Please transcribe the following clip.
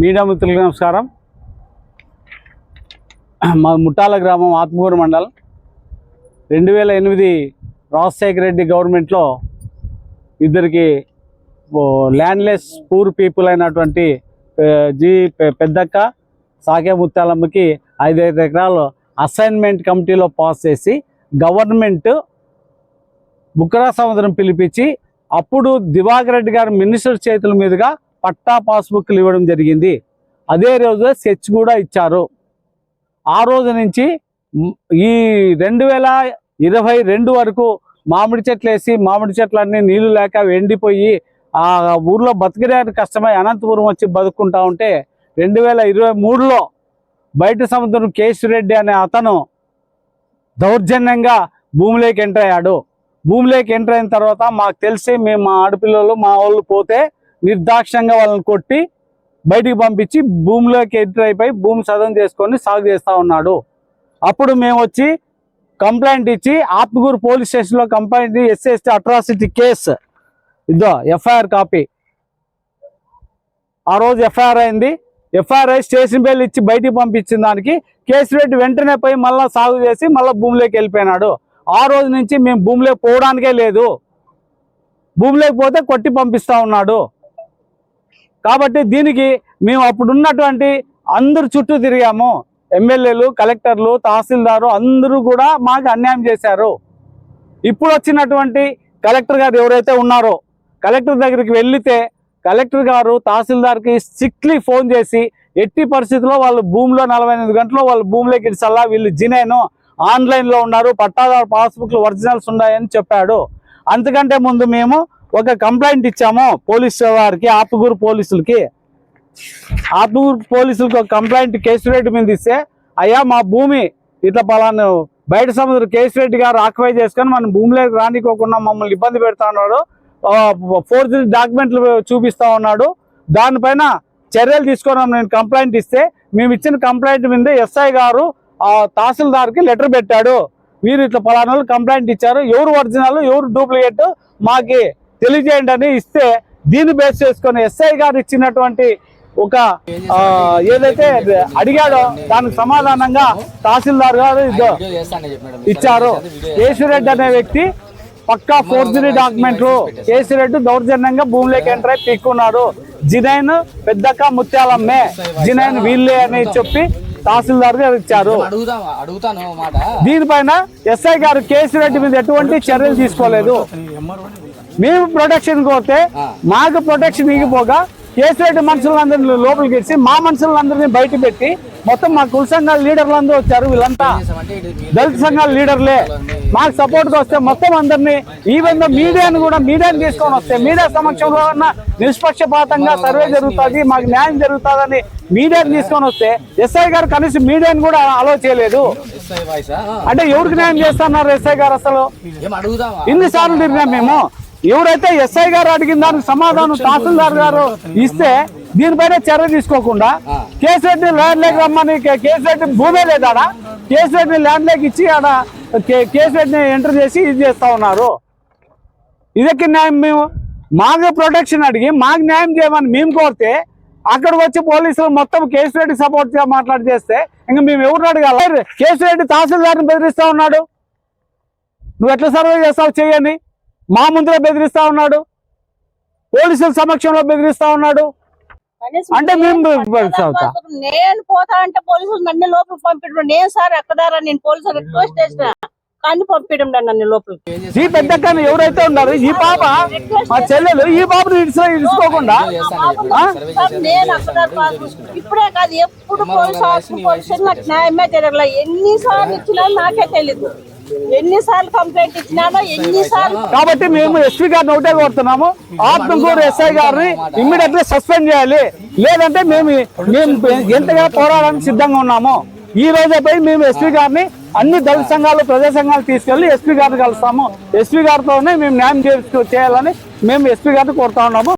Media మిత్రులకు నమస్కారం. మా ముట్టాల గ్రామం ఆత్మకూరు మండలం 2008 రాజశేఖర రెడ్డి గవర్నమెంట్లో ఇద్దరికి ల్యాండ్లెస్ పూర్ పీపుల్ అయినటువంటి పెద్దక్క సాకే ముత్యాలమ్మకి 5 ఎకరాలు అసైన్మెంట్ కమిటీలో పాస్ చేసి గవర్నమెంట్ బుక్కరా సముద్రం పిలిపించి అప్పుడు దివాకర్ రెడ్డి గారు మినిస్టర్ చేతుల మీదుగా పట్టా పాస్బుక్లు ఇవ్వడం జరిగింది. అదే రోజు స్కెచ్ కూడా ఇచ్చారు. ఆ రోజు నుంచి ఈ 2022 వరకు మామిడి చెట్లు వేసి మామిడి చెట్లన్నీ నీళ్లు లేక ఎండిపోయి ఆ ఊర్లో బతికేయడానికి కష్టమై అనంతపురం వచ్చి బతుకుంటా ఉంటే 2023లో బయట సముద్రం కేశిరెడ్డి అనే అతను దౌర్జన్యంగా భూమిలోకి ఎంటర్ అయ్యాడు. భూమిలోకి ఎంటర్ అయిన తర్వాత మాకు తెలిసి మేము మా ఆడపిల్లలు మా వాళ్ళు పోతే నిర్దాక్ష్యంగా వాళ్ళని కొట్టి బయటికి పంపించి భూమిలోకి ఎంటర్ అయిపోయి భూమి సదం చేసుకొని సాగు చేస్తూ ఉన్నాడు. అప్పుడు మేము వచ్చి కంప్లైంట్ ఇచ్చి ఆత్మకూరు పోలీస్ స్టేషన్లో కంప్లైంట్ ఎస్సీ అట్రాసిటీ కేసు ఇదో ఎఫ్ఐఆర్ కాపీ. ఆ రోజు ఎఫ్ఐఆర్ అయింది. ఎఫ్ఐఆర్ అయి స్టేషన్ బెయిల్ ఇచ్చి బయటికి పంపించిన దానికి కేశిరెడ్డి వెంటనే పోయి మళ్ళీ సాగు చేసి మళ్ళీ భూమిలోకి వెళ్ళిపోయినాడు. ఆ రోజు నుంచి మేము భూమిలోకి పోవడానికే లేదు. భూమిలోకి పోతే కొట్టి పంపిస్తూ ఉన్నాడు. కాబట్టి దీనికి మేము అప్పుడున్నటువంటి అందరు చుట్టూ తిరిగాము. ఎమ్మెల్యేలు, కలెక్టర్లు, తహసీల్దారు అందరూ కూడా మాకు అన్యాయం చేశారు. ఇప్పుడు వచ్చినటువంటి కలెక్టర్ గారు ఎవరైతే ఉన్నారో కలెక్టర్ దగ్గరికి వెళ్తే కలెక్టర్ గారు తహసీల్దార్కి స్ట్రిక్ట్లీ ఫోన్ చేసి ఎట్టి పరిస్థితుల్లో వాళ్ళు భూమిలో 48 గంటల్లో వాళ్ళు భూమిలోకి ఇడిసల్లా, వీళ్ళు జినేను ఆన్లైన్లో ఉన్నారు, పట్టాదారు పాస్బుక్లు ఒరిజినల్స్ ఉన్నాయని చెప్పాడు. అంతకంటే ముందు మేము ఒక కంప్లైంట్ ఇచ్చాము పోలీస్ వారికి, ఆత్మకూరు పోలీసులకి. ఆత్మకూరు పోలీసులకి ఒక కంప్లైంట్ కేశిరెడ్డి మీద ఇస్తే, అయ్యా మా భూమి ఇట్లా పలాను బయట సముద్రం కేశిరెడ్డి గారు ఆక్యుపై చేసుకొని మన భూమిలోకి రానికోకుండా మమ్మల్ని ఇబ్బంది పెడతా ఉన్నాడు, ఫోర్జరీ డాక్యుమెంట్లు చూపిస్తా ఉన్నాడు, దానిపైన చర్యలు తీసుకొని నేను కంప్లైంట్ ఇస్తే మేము ఇచ్చిన కంప్లైంట్ మీద ఎస్ఐ గారు తహసీల్దార్కి లెటర్ పెట్టాడు. మీరు ఇట్లా పలానా కంప్లైంట్ ఇచ్చారు, ఎవరు ఒరిజినల్ ఎవరు డూప్లికేట్ మాకి తెలియజేయండి అని ఇస్తే దీన్ని బేస్ చేసుకొని ఎస్ఐ గారు ఇచ్చినటువంటి ఒక ఏదైతే అడిగాడో దానికి సమాధానంగా తహసీల్దార్ గారు ఇచ్చారు. కేశిరెడ్డి అనే వ్యక్తి పక్కా ఫోర్జరీ డాక్యుమెంట్లు, కేశిరెడ్డి దౌర్జన్యంగా భూమిలోకి ఎంటర్ అయి పీక్కున్నాడు, జినైన్ పెద్దక్క ముత్యాలమ్మే, జినైన్ వీళ్ళే అని చెప్పి తహసీల్దార్ గారు ఇచ్చారు. దీనిపైన ఎస్ఐ గారు కేశిరెడ్డి మీద ఎటువంటి చర్యలు తీసుకోలేదు. మేము ప్రొటెక్షన్ కోరితే మాకు ప్రొటెక్షన్ ఇగిపోగా కేశిరెడ్డి మనుషులందరినీ లోపలికి ఇచ్చి మా మనుషులందరినీ బయట పెట్టి మొత్తం మా కుల సంఘాల లీడర్లు అందరూ వచ్చారు. వీళ్ళంతా దళిత సంఘాల లీడర్లే. మాకు సపోర్ట్గా వస్తే మొత్తం అందరినీ ఈవెన్ మీడియాని తీసుకొని వస్తే మీడియా సమక్షంలో ఉన్న నిష్పక్షపాతంగా సర్వే జరుగుతుంది, మాకు న్యాయం జరుగుతుందని మీడియాని తీసుకొని వస్తే ఎస్ఐ గారు కనీసం మీడియాని కూడా అలో చేయలేదు. అంటే ఎవరికి న్యాయం చేస్తున్నారు ఎస్ఐ గారు? అసలు ఇన్నిసార్లు తిరిగాం మేము. ఎవరైతే ఎస్ఐ గారు అడిగిన దానికి సమాధానం తహసీల్దార్ గారు ఇస్తే దీనిపైన చర్య తీసుకోకుండా కేశిరెడ్డి ల్యాండ్ లేక్ రమ్మని, కేశిరెడ్డి భూమే లేదాడా, కేశిరెడ్డి ల్యాండ్ లేక్ ఇచ్చి ఆడ కేశిరెడ్డిని ఎంటర్ చేసి ఇది చేస్తా ఉన్నారు. ఇదకి న్యాయం? మేము మాకు ప్రొటెక్షన్ అడిగి మాకు న్యాయం చేయమని మేము కోరితే అక్కడికి వచ్చి పోలీసులు మొత్తం కేశిరెడ్డి సపోర్ట్ మాట్లాడి చేస్తే ఇంకా మేము ఎవరు అడగాలి? కేశిరెడ్డి తహసీల్దార్ని బెదిరిస్తా ఉన్నాడు. నువ్వు ఎట్లా సర్వే చేస్తావు చేయని మా ముందులో బెదిరిస్తా ఉన్నాడు, పోలీసుల సమక్షంలో బెదిరిస్తా ఉన్నాడు. అంటే మేము నేను పోతా అంటే పోలీసులు నన్ను లోపలికి పంపించడం, నేను సార్ ఎక్కదారా నేను పోలీసులు రిక్వెస్ట్ చేసిన కానీ పంపించడం నన్ను లోపలికి. ఈ పెద్ద ఎవరైతే ఉన్నారు ఈ పాప మా చెల్లెలు, ఈ పాపను ఇడుచుకోకుండా నేను అక్కడ ఇప్పుడే కాదు ఎప్పుడు పోలీసు నాకు న్యాయమే జరగలే. ఎన్నిసార్లు ఇచ్చినా నాకే తెలీదు, ఎన్నిసార్లు కంప్లైంట్ ఇచ్చినానో ఎన్నిసార్లు. కాబట్టి మేము ఎస్పీ గారిని ఒకటే కోరుతున్నాము, ఆత్మకూరు ఎస్ఐ గారిని ఇమ్మీడియట్ గా సస్పెండ్ చేయాలి, లేదంటే మేము ఎంతగా పోరాడడానికి సిద్ధంగా ఉన్నాము. ఈ రోజే పోయి మేము ఎస్పీ గారిని అన్ని దళిత సంఘాలు, ప్రజా సంఘాలు తీసుకెళ్లి ఎస్పీ గారిని కలుస్తాము. ఎస్పీ గారితోనే మేము న్యాయం చేయాలని మేము ఎస్పీ గారిని కోరుతా ఉన్నాము.